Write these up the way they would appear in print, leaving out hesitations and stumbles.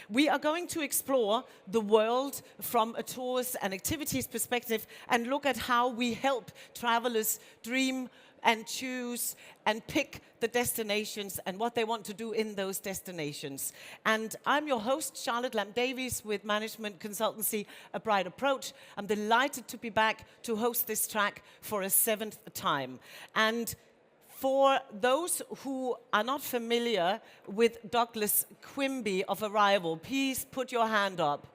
We are going to explore the world from a tours and activities perspective and look at how we help travelers dream and choose and pick the destinations and what they want to do in those destinations. And I'm your host, Charlotte Lamb-Davies, with management consultancy A Bright Approach. I'm delighted to be back to host this track for a 7th time. And for those who are not familiar with Douglas Quimby of Arrival, please put your hand up.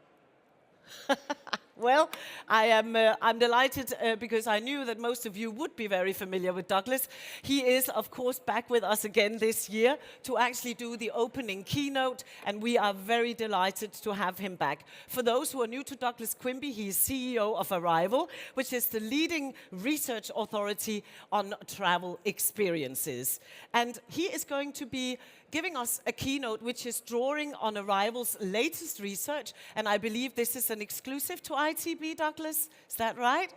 Well, I'm delighted because I knew that most of you would be very familiar with Douglas. He is, of course, back with us again this year to actually do the opening keynote, and we are very delighted to have him back. For those who are new to Douglas Quimby, he is CEO of Arrival, which is the leading research authority on travel experiences. And he is going to be giving us a keynote which is drawing on Arrival's latest research, and I believe this is an exclusive to ITB, Douglas. Is that right?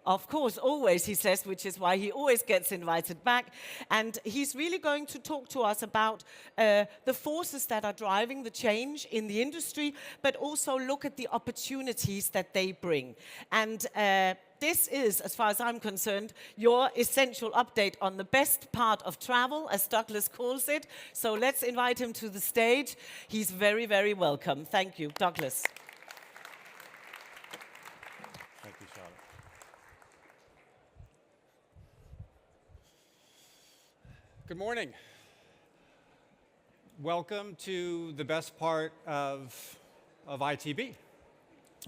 Of course, always, he says, which is why he always gets invited back. And he's really going to talk to us about the forces that are driving the change in the industry, but also look at the opportunities that they bring. And this is, as far as I'm concerned, your essential update on the best part of travel, as Douglas calls it. So let's invite him to the stage. He's very, very welcome. Thank you, Douglas. Thank you, Charlotte. Good morning. Welcome to the best part of ITB.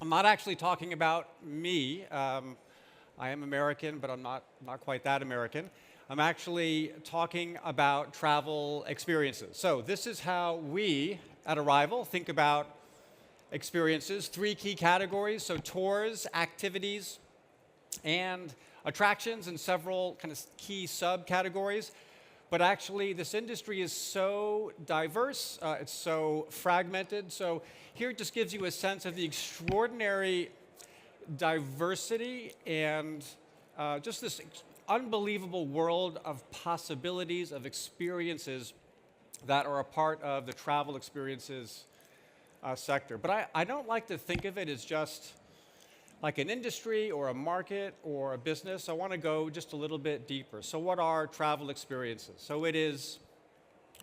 I'm not actually talking about me. I am American, but I'm not quite that American. I'm actually talking about travel experiences. So this is how we at Arrival think about experiences. 3 key categories, so tours, activities, and attractions, and several kind of key subcategories. But actually, this industry is so diverse, it's so fragmented. So here it just gives you a sense of the extraordinary diversity and just this unbelievable world of possibilities, of experiences that are a part of the travel experiences sector. But I don't like to think of it as just like an industry or a market or a business. I want to go just a little bit deeper. So what are travel experiences? So it is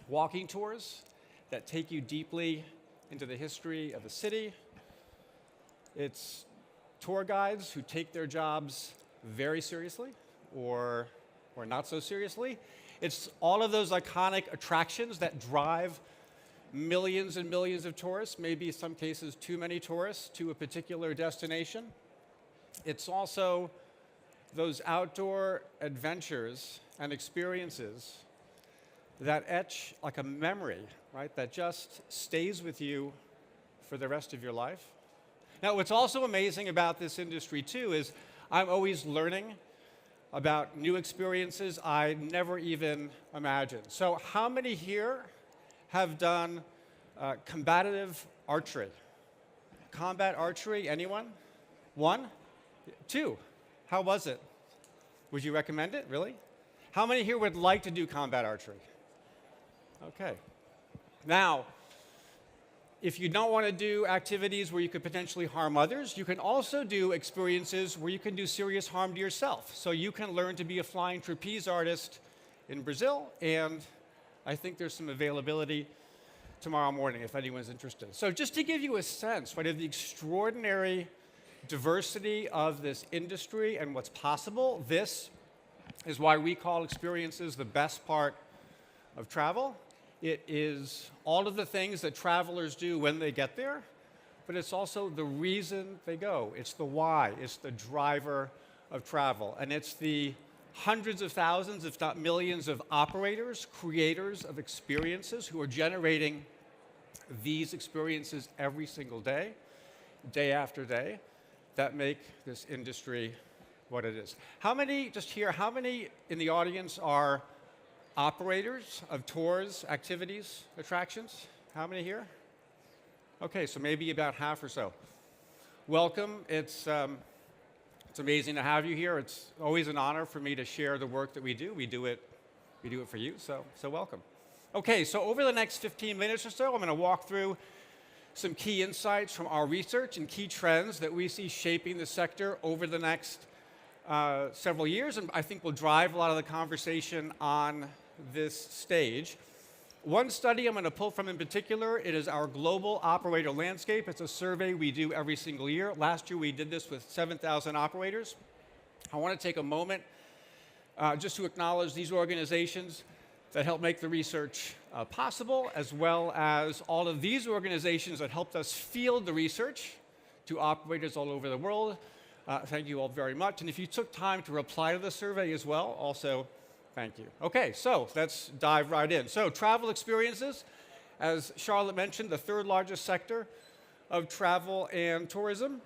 walking tours that take you deeply into the history of a city. It's tour guides who take their jobs very seriously or not so seriously. It's all of those iconic attractions that drive millions and millions of tourists, maybe in some cases too many tourists, to a particular destination. It's also those outdoor adventures and experiences that etch like a memory, right, that just stays with you for the rest of your life. Now, what's also amazing about this industry, too, is I'm always learning about new experiences I never even imagined. So how many here have done combative archery? Combat archery, anyone? 1? 2. How was it? Would you recommend it, really? How many here would like to do combat archery? Okay. Now, if you don't want to do activities where you could potentially harm others, you can also do experiences where you can do serious harm to yourself. So you can learn to be a flying trapeze artist in Brazil, and I think there's some availability tomorrow morning if anyone's interested. So just to give you a sense, right, of the extraordinary diversity of this industry and what's possible, this is why we call experiences the best part of travel. It is all of the things that travelers do when they get there, but it's also the reason they go. It's the why. It's the driver of travel. And it's the hundreds of thousands, if not millions, of operators, creators of experiences who are generating these experiences every single day, day after day, that make this industry what it is. How many, just here, how many in the audience are operators of tours, activities, attractions? How many here? Okay, so maybe about half or so. Welcome. It's amazing to have you here. It's always an honor for me to share the work that we do. We do it for you, so welcome. Okay, so over the next 15 minutes or so, I'm going to walk through some key insights from our research and key trends that we see shaping the sector over the next several years, and I think will drive a lot of the conversation on this stage. One study I'm going to pull from in particular, it is our global operator landscape. It's a survey we do every single year. Last year we did this with 7,000 operators. I want to take a moment just to acknowledge these organizations that help make the research possible, as well as all of these organizations that helped us field the research to operators all over the world. Thank you all very much. And if you took time to reply to the survey as well, also thank you. Okay, so let's dive right in. So travel experiences, as Charlotte mentioned, the third largest sector of travel and tourism.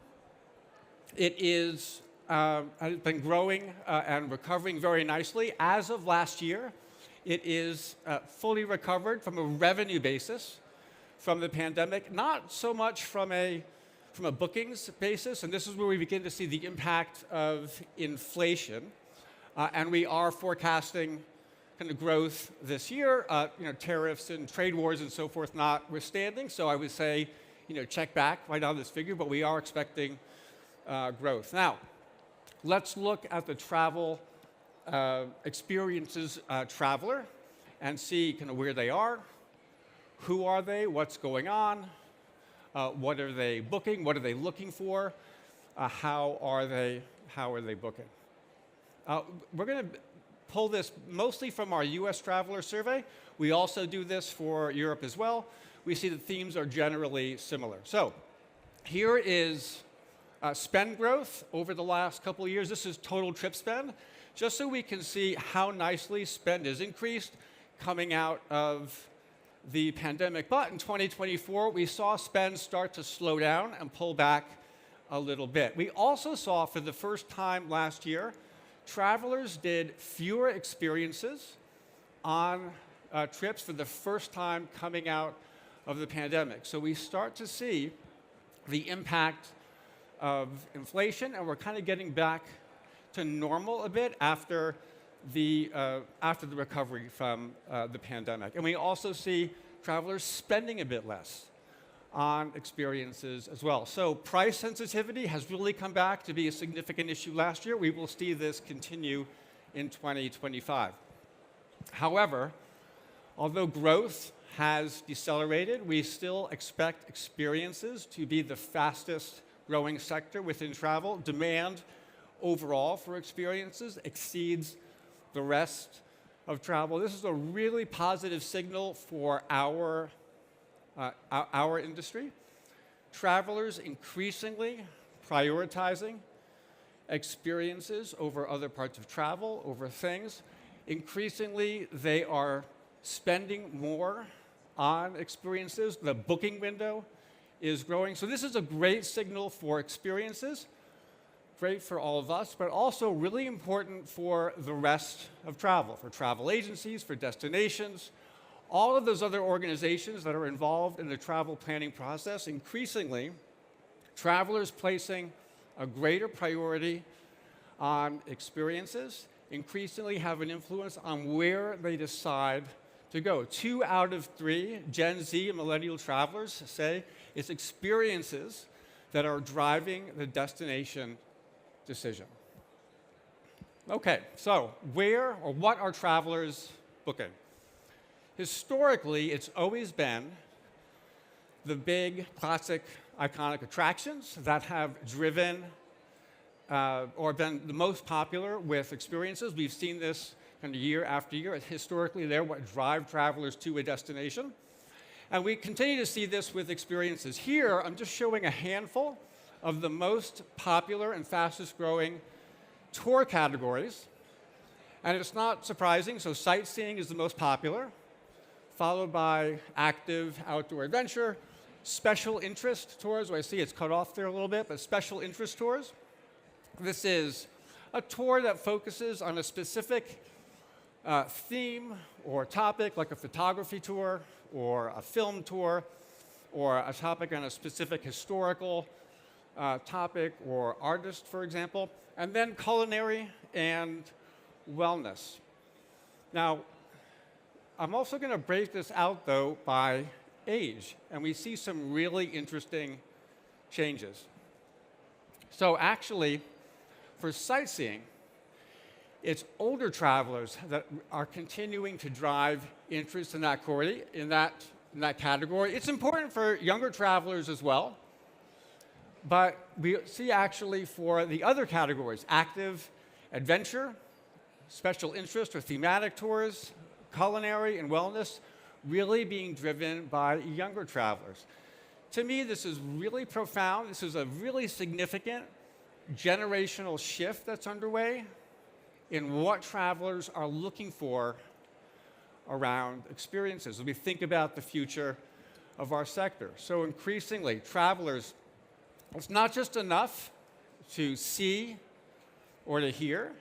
It has been growing and recovering very nicely. As of last year, it is fully recovered from a revenue basis from the pandemic, not so much from a bookings basis, and this is where we begin to see the impact of inflation. And we are forecasting kind of growth this year, tariffs and trade wars and so forth notwithstanding. So I would say, check back right on this figure, but we are expecting growth. Now, let's look at the travel experiences traveler and see kind of where they are, who are they, what's going on, what are they booking, what are they looking for, how are they booking. We're going to pull this mostly from our US traveler survey. We also do this for Europe as well. We see the themes are generally similar. So here is spend growth over the last couple of years. This is total trip spend, just so we can see how nicely spend is increased coming out of the pandemic. But in 2024, we saw spend start to slow down and pull back a little bit. We also saw for the first time last year, travelers did fewer experiences on trips for the first time coming out of the pandemic. So we start to see the impact of inflation, and we're kind of getting back to normal a bit after the recovery from the pandemic. And we also see travelers spending a bit less on experiences as well. So price sensitivity has really come back to be a significant issue last year. We will see this continue in 2025. However, although growth has decelerated, we still expect experiences to be the fastest growing sector within travel. Demand overall for experiences exceeds the rest of travel. This is a really positive signal for our industry. Travelers increasingly prioritizing experiences over other parts of travel, over things. Increasingly, they are spending more on experiences. The booking window is growing. So this is a great signal for experiences, great for all of us, but also really important for the rest of travel, for travel agencies, for destinations, all of those other organizations that are involved in the travel planning process. Increasingly, travelers placing a greater priority on experiences increasingly have an influence on where they decide to go. 2 out of 3 Gen Z and millennial travelers say it's experiences that are driving the destination decision. Okay, so where or what are travelers booking? Historically, it's always been the big, classic, iconic attractions that have driven or been the most popular with experiences. We've seen this kind of year after year. Historically, they're what drive travelers to a destination. And we continue to see this with experiences. Here, I'm just showing a handful of the most popular and fastest growing tour categories. And it's not surprising, so sightseeing is the most popular, followed by active outdoor adventure, special interest tours. I see it's cut off there a little bit, but special interest tours. This is a tour that focuses on a specific theme or topic, like a photography tour or a film tour, or a topic on a specific historical topic or artist, for example, and then culinary and wellness. Now, I'm also going to break this out, though, by age, and we see some really interesting changes. So actually, for sightseeing, it's older travelers that are continuing to drive interest in that category. It's important for younger travelers as well, but we see actually for the other categories, active, adventure, special interest or thematic tours, culinary and wellness, really being driven by younger travelers. To me, this is really profound. This is a really significant generational shift that's underway in what travelers are looking for around experiences as we think about the future of our sector. So increasingly, travelers, it's not just enough to see or to hear.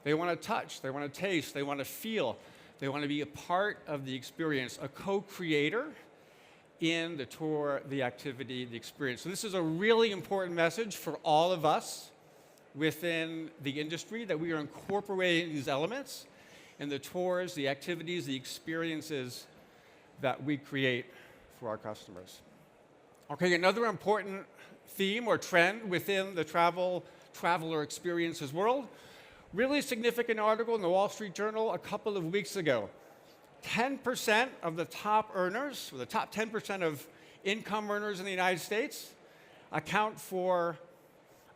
They want to touch, they want to taste, they want to feel, they want to be a part of the experience, a co-creator in the tour, the activity, the experience. So this is a really important message for all of us within the industry, that we are incorporating these elements in the tours, the activities, the experiences that we create for our customers. Okay, another important theme or trend within the traveler experiences world, really significant article in the Wall Street Journal a couple of weeks ago. 10% of the top earners, or the top 10% of income earners in the United States, account for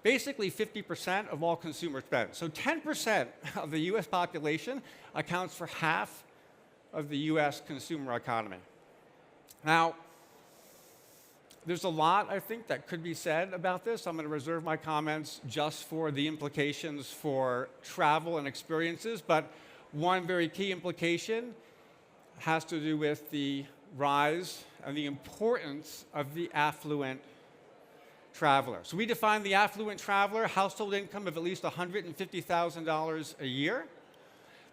basically 50% of all consumer spend. So 10% of the US population accounts for half of the US consumer economy. Now, there's a lot, I think, that could be said about this. I'm going to reserve my comments just for the implications for travel and experiences, but one very key implication has to do with the rise and the importance of the affluent traveler. So we define the affluent traveler, household income of at least $150,000 a year.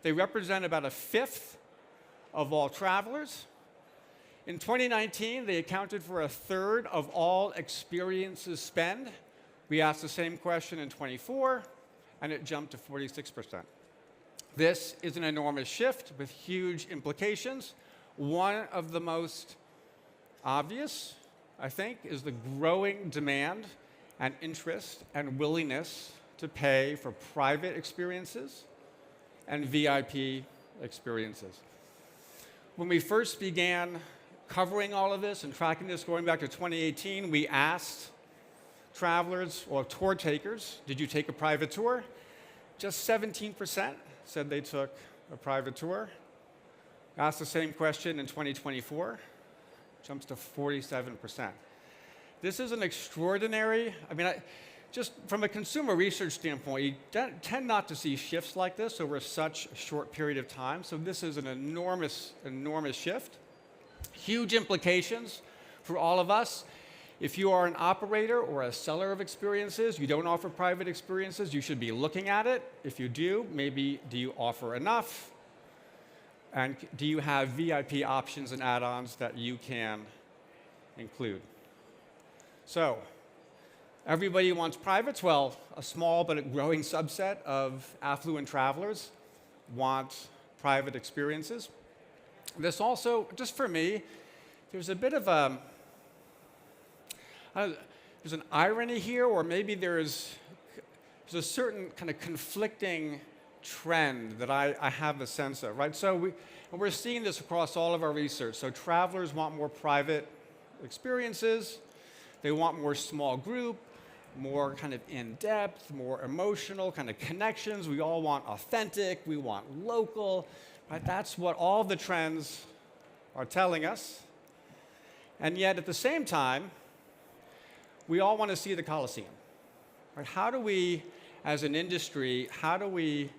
They represent about a fifth of all travelers. In 2019, they accounted for a third of all experiences spend. We asked the same question in 24, and it jumped to 46%. This is an enormous shift with huge implications. One of the most obvious, I think, is the growing demand and interest and willingness to pay for private experiences and VIP experiences. When we first began covering all of this and tracking this going back to 2018, we asked travelers or tour takers, did you take a private tour? Just 17% said they took a private tour. Asked the same question in 2024, jumps to 47%. This is an extraordinary, just from a consumer research standpoint, you tend not to see shifts like this over such a short period of time. So this is an enormous, enormous shift. Huge implications for all of us. If you are an operator or a seller of experiences, you don't offer private experiences, you should be looking at it. If you do, maybe do you offer enough? And do you have VIP options and add-ons that you can include? So, everybody wants privates. Well, a small but a growing subset of affluent travelers want private experiences. This also, just for me, there's a bit of there's an irony here, or maybe there's a certain kind of conflicting trend that I have a sense of, right? So we're seeing this across all of our research. So travelers want more private experiences. They want more small group, more kind of in-depth, more emotional kind of connections. We all want authentic. We want local. Right? That's what all the trends are telling us. And yet, at the same time, we all want to see the Colosseum. Right? How do we, as an industry, how do we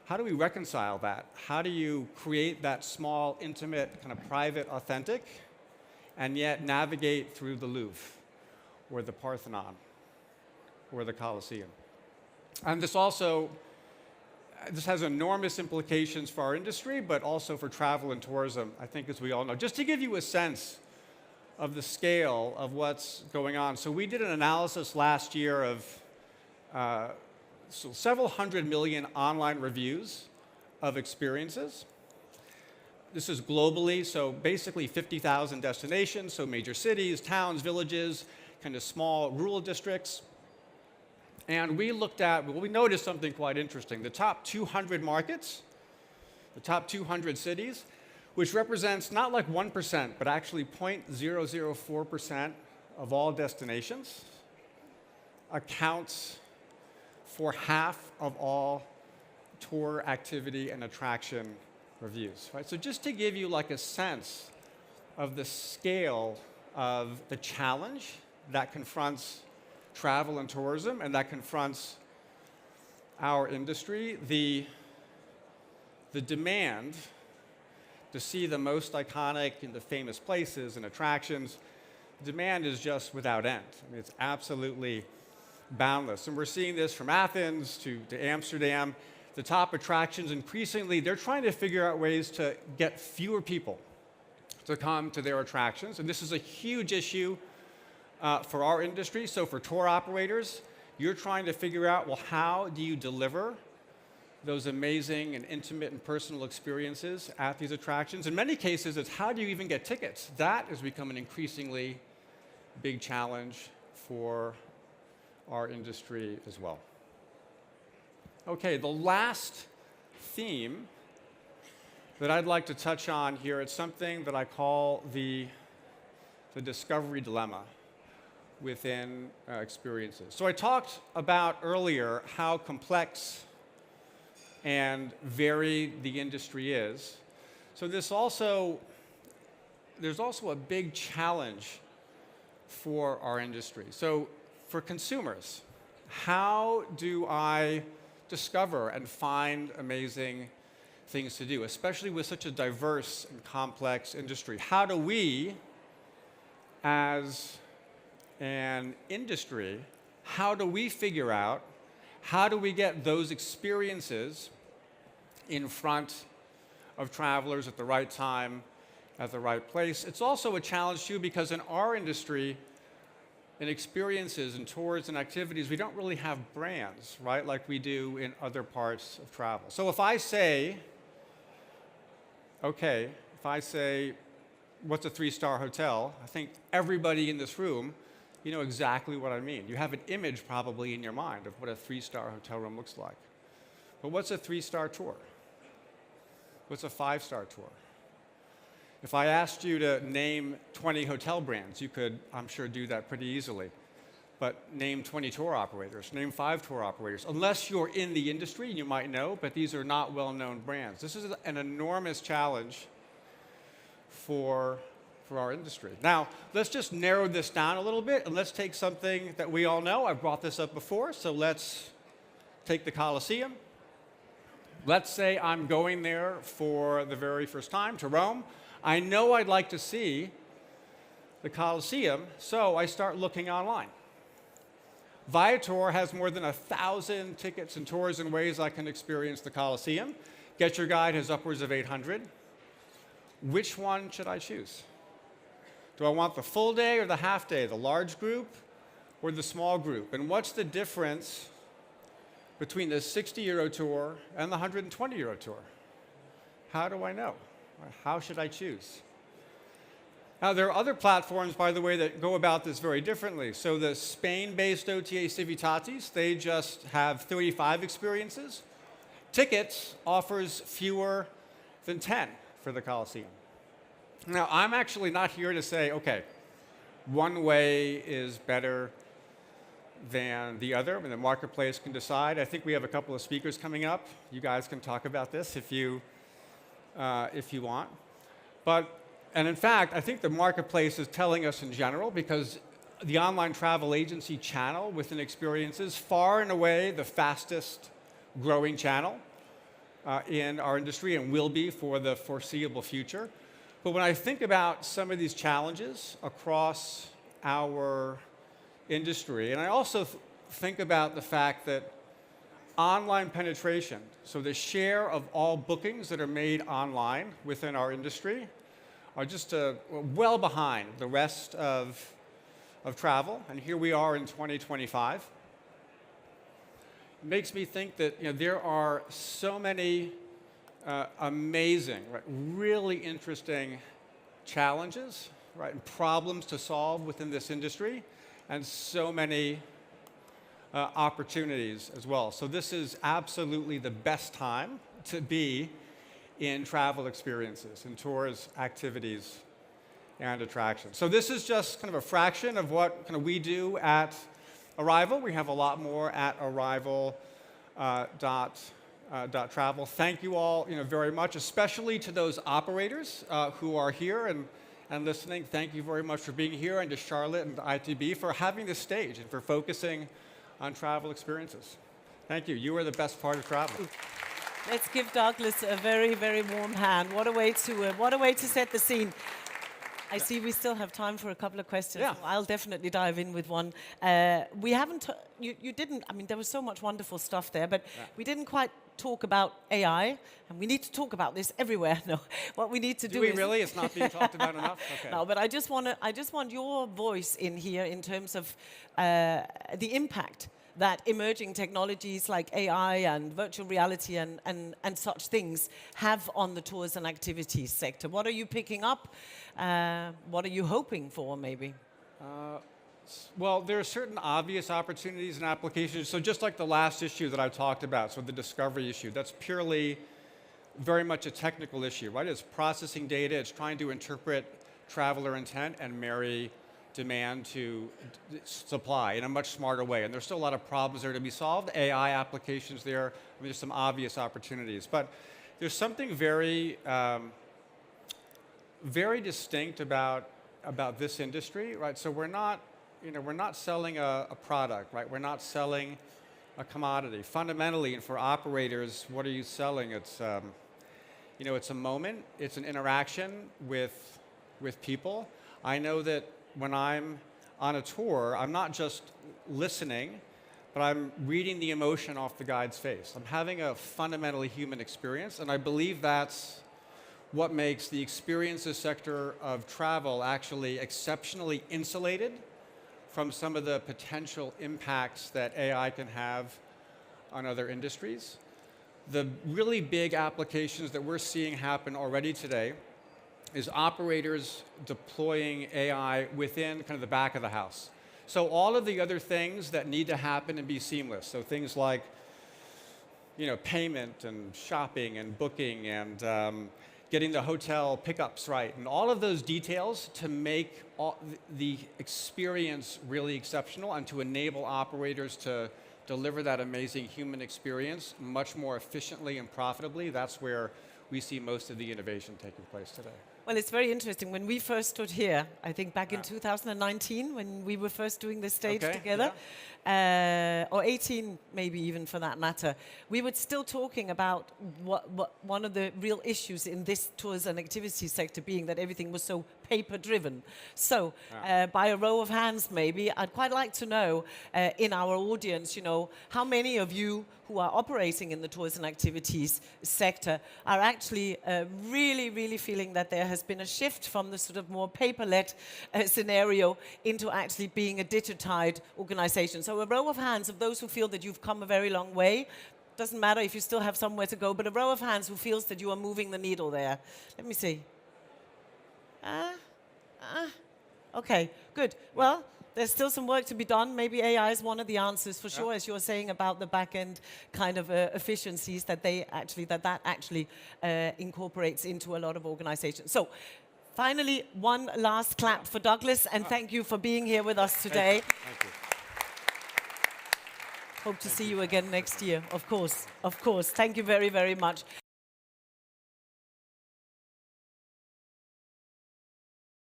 reconcile that? How do you create that small, intimate, kind of private, authentic, and yet navigate through the Louvre, or the Parthenon, or the Colosseum? And this has enormous implications for our industry, but also for travel and tourism, I think, as we all know. Just to give you a sense of the scale of what's going on. So we did an analysis last year of several hundred million online reviews of experiences. this is globally, so basically 50,000 destinations, so major cities, towns, villages, kind of small rural districts. And we looked at, well, we noticed something quite interesting. The top 200 markets, the top 200 cities, which represents not like 1%, but actually 0.004% of all destinations, accounts for half of all tour activity and attraction reviews, right? So just to give you like a sense of the scale of the challenge that confronts travel and tourism and that confronts our industry, the demand to see the most iconic and the famous places and attractions, demand is just without end. I mean, it's absolutely boundless. And we're seeing this from Athens to Amsterdam. The top attractions, increasingly, they're trying to figure out ways to get fewer people to come to their attractions. And this is a huge issue for our industry. So for tour operators, you're trying to figure out, well, how do you deliver those amazing and intimate and personal experiences at these attractions? In many cases, it's how do you even get tickets? That has become an increasingly big challenge for our industry as well. Okay, the last theme that I'd like to touch on here, it's something that I call the discovery dilemma within experiences. So I talked about earlier how complex and varied the industry is. So there's also a big challenge for our industry. So for consumers, how do I discover and find amazing things to do, especially with such a diverse and complex industry? How do we, as an industry, how do we figure out, how do we get those experiences in front of travelers at the right time, at the right place? It's also a challenge, too, because in our industry, in experiences and tours and activities, we don't really have brands, right, like we do in other parts of travel. So if I say, okay, what's a 3-star hotel? I think everybody in this room, you know exactly what I mean. You have an image probably in your mind of what a 3-star hotel room looks like. But what's a 3-star tour? What's a 5-star tour? If I asked you to name 20 hotel brands, you could, I'm sure, do that pretty easily. But name 20 tour operators, name 5 tour operators. Unless you're in the industry, you might know, but these are not well-known brands. This is an enormous challenge for our industry. Now, let's just narrow this down a little bit, and let's take something that we all know. I've brought this up before, so let's take the Colosseum. Let's say I'm going there for the very first time to Rome. I know I'd like to see the Colosseum, so I start looking online. Viator has more than 1,000 tickets and tours and ways I can experience the Colosseum. Get Your Guide has upwards of 800. Which one should I choose? Do I want the full day or the half day, the large group or the small group? And what's the difference between the 60-euro tour and the 120-euro tour? How do I know? How should I choose? Now, there are other platforms, by the way, that go about this very differently. So the Spain-based OTA Civitatis, they just have 35 experiences. Tickets offers fewer than 10 for the Colosseum. Now, I'm actually not here to say, okay, one way is better than the other, and the marketplace can decide. I think we have a couple of speakers coming up. You guys can talk about this if you want. And in fact, I think the marketplace is telling us in general, because the online travel agency channel within experiences, far and away the fastest growing channel in our industry and will be for the foreseeable future. But when I think about some of these challenges across our industry, and I also think about the fact that online penetration, so the share of all bookings that are made online within our industry, are just well behind the rest of travel. And here we are in 2025. It makes me think that there are so many amazing, right? Really interesting challenges, right? And problems to solve within this industry, and so many opportunities as well. So this is absolutely the best time to be in travel experiences, in tours, activities, and attractions. So this is just kind of a fraction of what kind of we do at Arrival. We have a lot more at Arrival.travel. Thank you all, very much, especially to those operators who are here and listening. Thank you very much for being here, and to Charlotte and to ITB for having this stage and for focusing on travel experiences. Thank you. You are the best part of travel. Let's give Douglas a very, very warm hand. What a way to set the scene. I see we still have time for a couple of questions. Yeah. So I'll definitely dive in with one. We haven't, you didn't, I mean, there was so much wonderful stuff there, but we didn't quite talk about AI, and we need to talk about this everywhere. No, what we need to do we is... really? It's not being talked about enough? Okay. No, but I just want your voice in here in terms of the impact that emerging technologies like AI and virtual reality and such things have on the tours and activities sector. What are you picking up? What are you hoping for, maybe? Well, there are certain obvious opportunities and applications. So just like the last issue that I talked about, so the discovery issue, that's purely very much a technical issue, right? It's processing data, it's trying to interpret traveler intent and marry demand to supply in a much smarter way. And there's still a lot of problems there to be solved. AI applications there, I mean, there's some obvious opportunities. But there's something very, very distinct about this industry, right? So we're not selling a product, right? We're not selling a commodity. Fundamentally, and for operators, what are you selling? It's, it's a moment, it's an interaction with people. I know that when I'm on a tour, I'm not just listening, but I'm reading the emotion off the guide's face. I'm having a fundamentally human experience, and I believe that's what makes the experiences sector of travel actually exceptionally insulated from some of the potential impacts that AI can have on other industries. The really big applications that we're seeing happen already today is operators deploying AI within kind of the back of the house. So all of the other things that need to happen and be seamless, so things like payment and shopping and booking and getting the hotel pickups right, and all of those details to make the experience really exceptional and to enable operators to deliver that amazing human experience much more efficiently and profitably. That's where we see most of the innovation taking place today. Well, it's very interesting. When we first stood here, I think back in 2019, when we were first doing this stage together, or 18 maybe even for that matter, we were still talking about what one of the real issues in this tours and activities sector being that everything was so paper-driven. So, by a row of hands maybe, I'd quite like to know in our audience, how many of you who are operating in the tours and activities sector are actually really, really feeling that there has been a shift from the sort of more paper-led scenario into actually being a digitized organization. So a row of hands of those who feel that you've come a very long way. Doesn't matter if you still have somewhere to go, but a row of hands who feels that you are moving the needle there. Let me see. Okay, good. Well, there's still some work to be done. Maybe AI is one of the answers for sure, as you're saying about the back-end kind of efficiencies that that actually incorporates into a lot of organizations. So, finally, one last clap for Douglas, and thank you for being here with us today. Thank you. Hope to see you again next year, of course. Of course. Thank you very, very much.